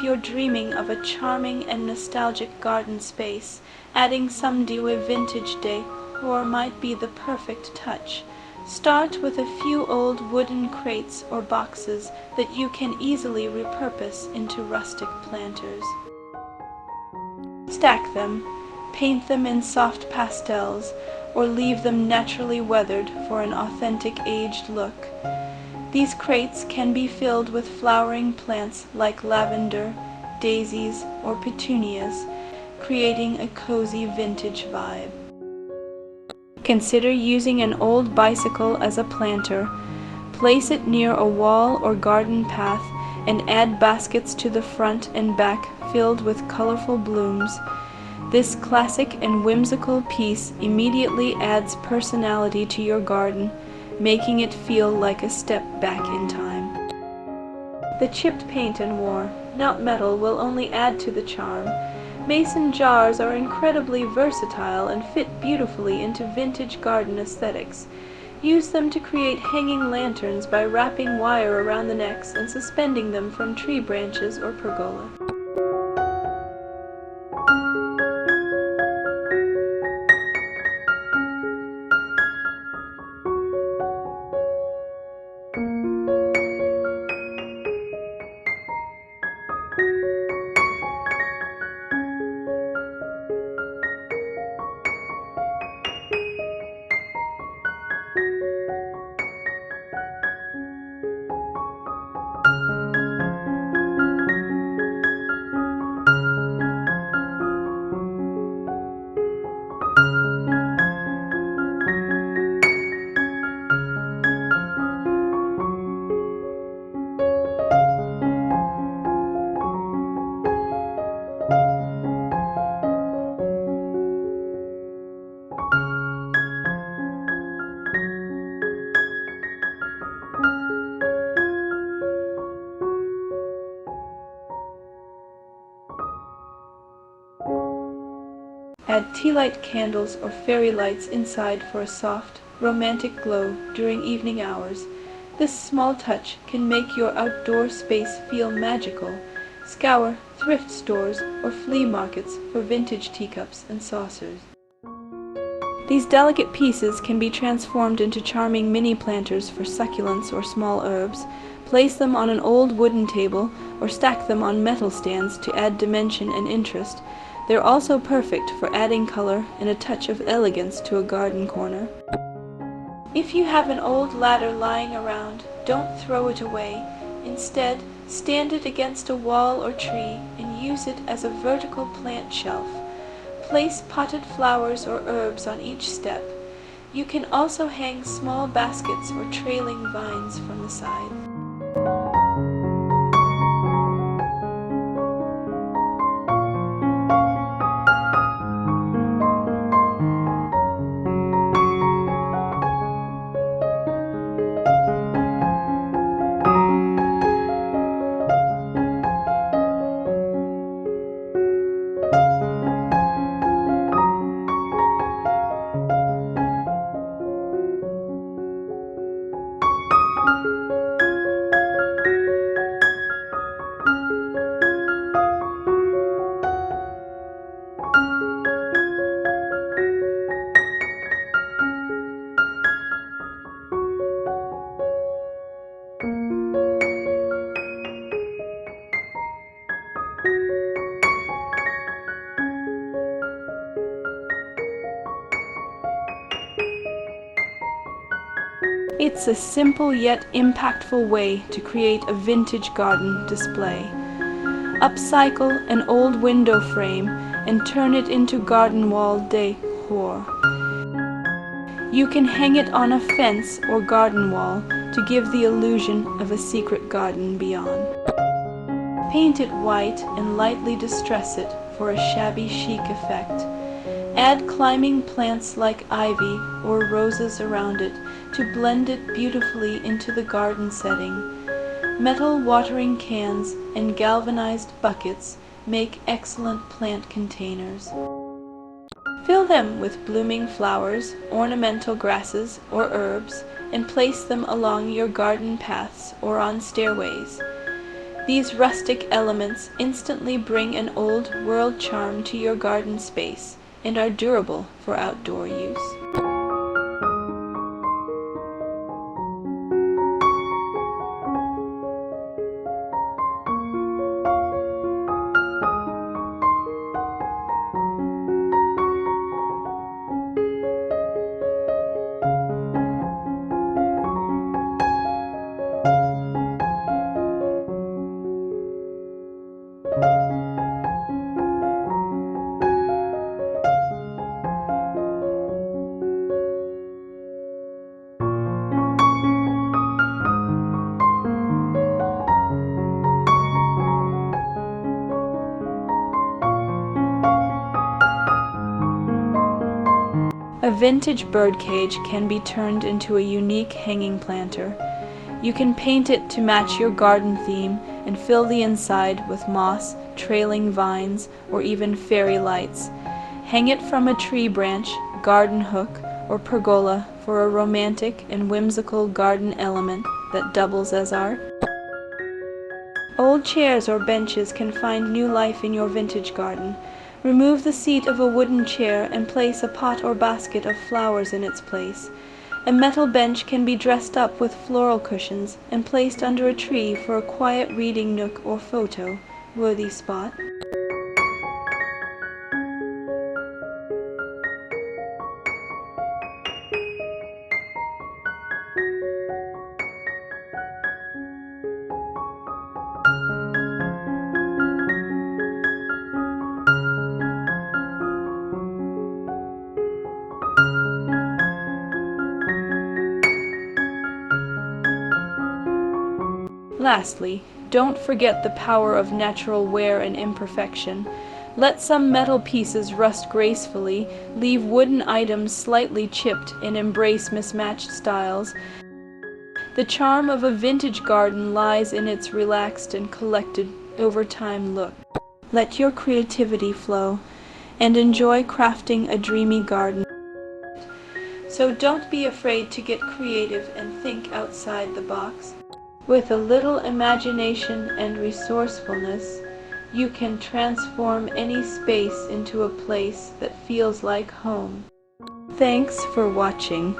you're dreaming of a charming and nostalgic garden space, adding some to a vintage decor might be the perfect touch. Start with a few old wooden crates or boxes that you can easily repurpose into rustic planters. Stack them, paint them in soft pastels, or leave them naturally weathered for an authentic aged look. These crates can be filled with flowering plants like lavender, daisies, or petunias, creating a cozy vintage vibe. Consider using an old bicycle as a planter. Place it near a wall or garden path and add baskets to the front and back filled with colorful blooms. This classic and whimsical piece immediately adds personality to your garden, making it feel like a step back in time. The chipped paint and worn out metal will only add to the charm. Mason jars are incredibly versatile and fit beautifully into vintage garden aesthetics. Use them to create hanging lanterns by wrapping wire around the necks and suspending them from tree branches or pergola. Add tea light candles or fairy lights inside for a soft, romantic glow during evening hours. This small touch can make your outdoor space feel magical. Scour thrift stores or flea markets for vintage teacups and saucers. These delicate pieces can be transformed into charming mini planters for succulents or small herbs. Place them on an old wooden table or stack them on metal stands to add dimension and interest. They're also perfect for adding color and a touch of elegance to a garden corner. If you have an old ladder lying around, don't throw it away. Instead, stand it against a wall or tree and use it as a vertical plant shelf. Place potted flowers or herbs on each step. You can also hang small baskets or trailing vines from the side. It's a simple yet impactful way to create a vintage garden display. Upcycle an old window frame and turn it into garden wall decor. You can hang it on a fence or garden wall to give the illusion of a secret garden beyond. Paint it white and lightly distress it for a shabby chic effect. Add climbing plants like ivy or roses around it to blend it beautifully into the garden setting. Metal watering cans and galvanized buckets make excellent plant containers. Fill them with blooming flowers, ornamental grasses, or herbs, and place them along your garden paths or on stairways. These rustic elements instantly bring an old-world charm to your garden space and are durable for outdoor use. A vintage birdcage can be turned into a unique hanging planter. You can paint it to match your garden theme and fill the inside with moss, trailing vines, or even fairy lights. Hang it from a tree branch, garden hook, or pergola for a romantic and whimsical garden element that doubles as art. Old chairs or benches can find new life in your vintage garden. Remove the seat of a wooden chair and place a pot or basket of flowers in its place. A metal bench can be dressed up with floral cushions and placed under a tree for a quiet reading nook or photo-worthy spot. Lastly, don't forget the power of natural wear and imperfection. Let some metal pieces rust gracefully, leave wooden items slightly chipped, and embrace mismatched styles. The charm of a vintage garden lies in its relaxed and collected over time look. Let your creativity flow and enjoy crafting a dreamy garden. So don't be afraid to get creative and think outside the box. With a little imagination and resourcefulness, you can transform any space into a place that feels like home. Thanks for watching.